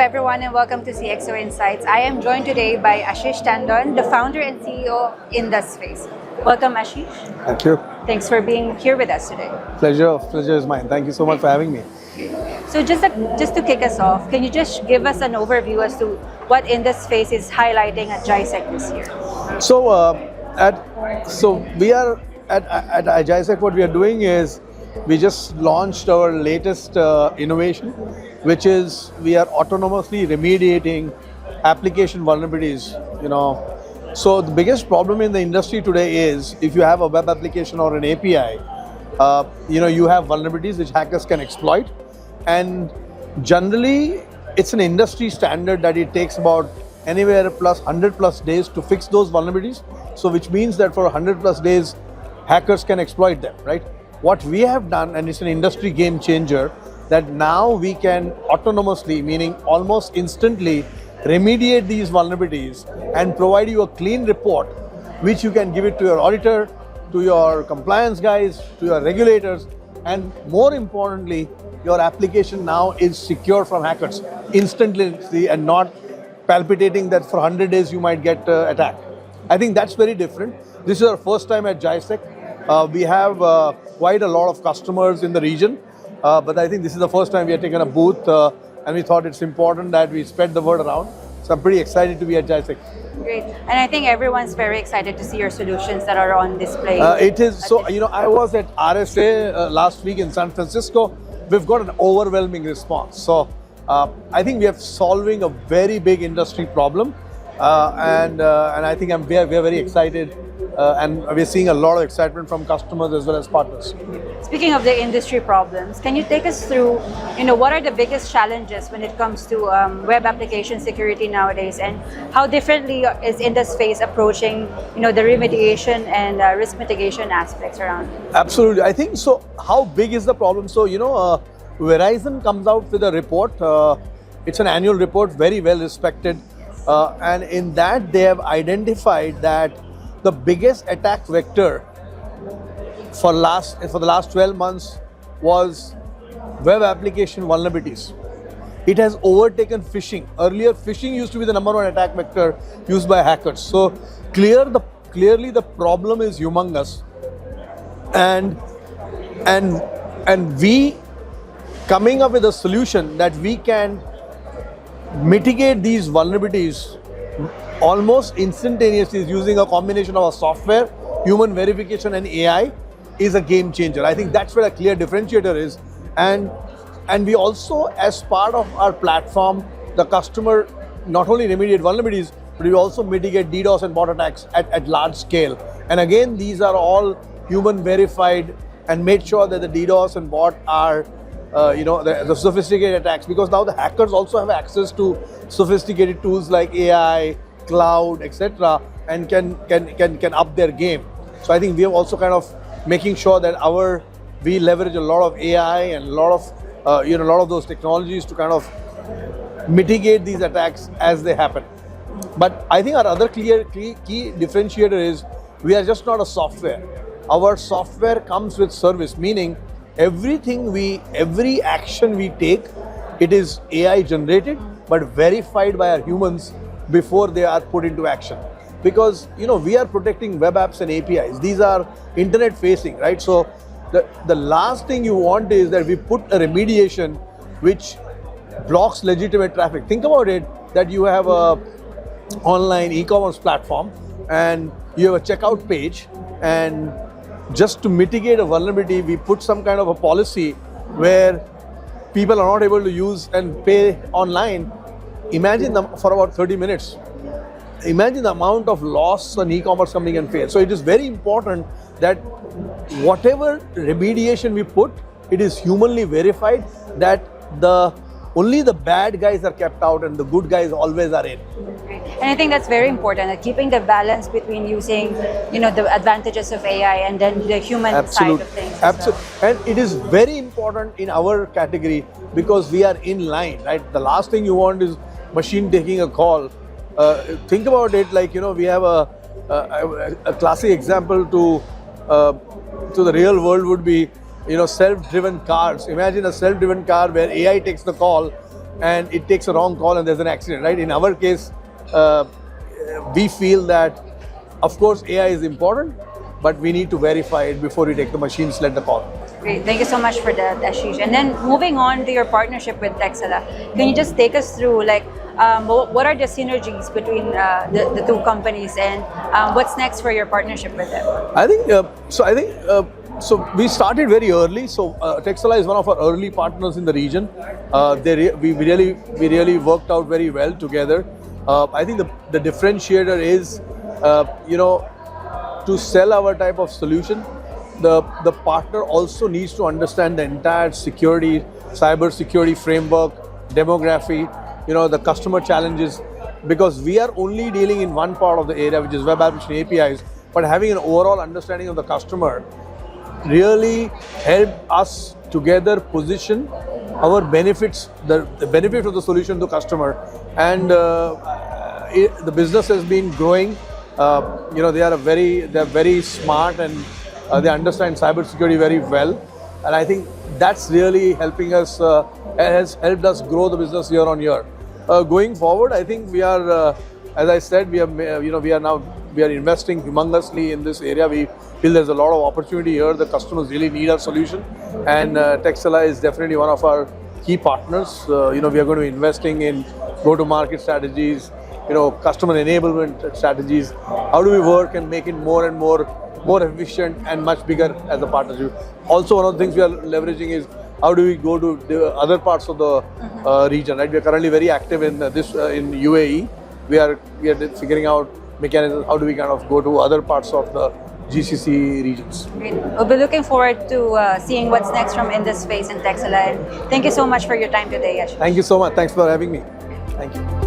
everyone and welcome to CXO Insights. I am joined today by Ashish Tandon, the founder and CEO of Indusface. Welcome, Ashish. Thank you. Thanks for being here with us today. Pleasure is mine. Thank you so much for having me. So just to kick us off, can you just give us an overview as to what Indusface is highlighting at GISEC this year? We are at GISEC. What we are doing is we just launched our latest innovation, which is we are autonomously remediating application vulnerabilities. So the biggest problem in the industry today is if you have a web application or an API, you have vulnerabilities which hackers can exploit, and generally it's an industry standard that it takes about anywhere plus 100 plus days to fix those vulnerabilities. So which means that for 100 plus days, hackers can exploit them, right? What we have done, and it's an industry game changer, that now we can autonomously, meaning almost instantly, remediate these vulnerabilities and provide you a clean report, which you can give it to your auditor, to your compliance guys, to your regulators, and more importantly, your application now is secure from hackers instantly and not palpitating that for 100 days you might get attacked. I think that's very different. This is our first time at GISEC. We have quite a lot of customers in the region, but I think this is the first time we are taking a booth, and we thought it's important that we spread the word around. So I'm pretty excited to be at GISEC. Great. And I think everyone's very excited to see your solutions that are on display. It is. So, I was at RSA last week in San Francisco. We've got an overwhelming response. So I think we are solving a very big industry problem. And I think we are very excited. And we're seeing a lot of excitement from customers as well as partners. Speaking of the industry problems, can you take us through, what are the biggest challenges when it comes to web application security nowadays, and how differently is Indusface approaching, the remediation and risk mitigation aspects around it? Absolutely. I think so. How big is the problem? So, Verizon comes out with a report. It's an annual report, very well respected. And in that, they have identified that the biggest attack vector for the last 12 months was web application vulnerabilities. It has overtaken phishing. Earlier, phishing used to be the number one attack vector used by hackers. So clearly the problem is humongous, and we coming up with a solution that we can mitigate these vulnerabilities almost instantaneously using a combination of a software, human verification, and AI is a game changer. I think that's where a clear differentiator is. And we also, as part of our platform, the customer not only remediate vulnerabilities, but we also mitigate DDoS and bot attacks at large scale. And again, these are all human verified and made sure that the DDoS and bot are the sophisticated attacks, because now the hackers also have access to sophisticated tools like AI, cloud, etc., and can up their game. So I think we have also kind of making sure that we leverage a lot of AI and a lot of those technologies to kind of mitigate these attacks as they happen. But I think our other key differentiator is we are just not a software. Our software comes with service, meaning every action we take, it is AI generated but verified by our humans before they are put into action. Because we are protecting web apps and APIs. These are internet facing, right? So the last thing you want is that we put a remediation which blocks legitimate traffic. Think about it, that you have a online e-commerce platform and you have a checkout page, and just to mitigate a vulnerability, we put some kind of a policy where people are not able to use and pay online. Imagine them for about 30 minutes. Imagine the amount of loss an e-commerce company can face. So it is very important that whatever remediation we put, it is humanly verified, that only the bad guys are kept out and the good guys always are in. And I think that's very important, that keeping the balance between using, the advantages of AI and then the human side of things. Absolutely. And it is very important in our category because we are in line, right? The last thing you want is machine taking a call. Think about it like, we have a classic example to the real world would be, self-driven cars. Imagine a self-driven car where AI takes the call and it takes a wrong call and there's an accident, right? In our case, we feel that, of course, AI is important, but we need to verify it before we take the machine, select the call. Great. Thank you so much for that, Ashish. And then moving on to your partnership with Teksalah, can you just take us through what are the synergies between the two companies, and what's next for your partnership with them? I think so. We started very early. So Teksalah is one of our early partners in the region. We really worked out very well together. I think the differentiator is, to sell our type of solution, the partner also needs to understand the entire security, cybersecurity framework, demography, the customer challenges, because we are only dealing in one part of the area, which is web application APIs, but having an overall understanding of the customer really help us together position our benefits, the benefit of the solution to customer, and the business has been growing. They are very smart, and they understand cybersecurity very well, and I think that's really helping us, has helped us grow the business year on year. Going forward, I think we are, as I said, we are investing humongously in this area. We feel there's a lot of opportunity here. The customers really need our solution, and Teksalah is definitely one of our key partners. We are going to be investing in go-to-market strategies, customer enablement strategies. How do we work and make it more and more efficient and much bigger as a partnership? Also, one of the things we are leveraging is how do we go to the other parts of the region, right? We are currently very active in in UAE. We are figuring out mechanisms. How do we kind of go to other parts of the GCC regions? Great. We'll be looking forward to seeing what's next from Indusface and Teksalah. And thank you so much for your time today, Ashish. Thank you so much. Thanks for having me. Thank you.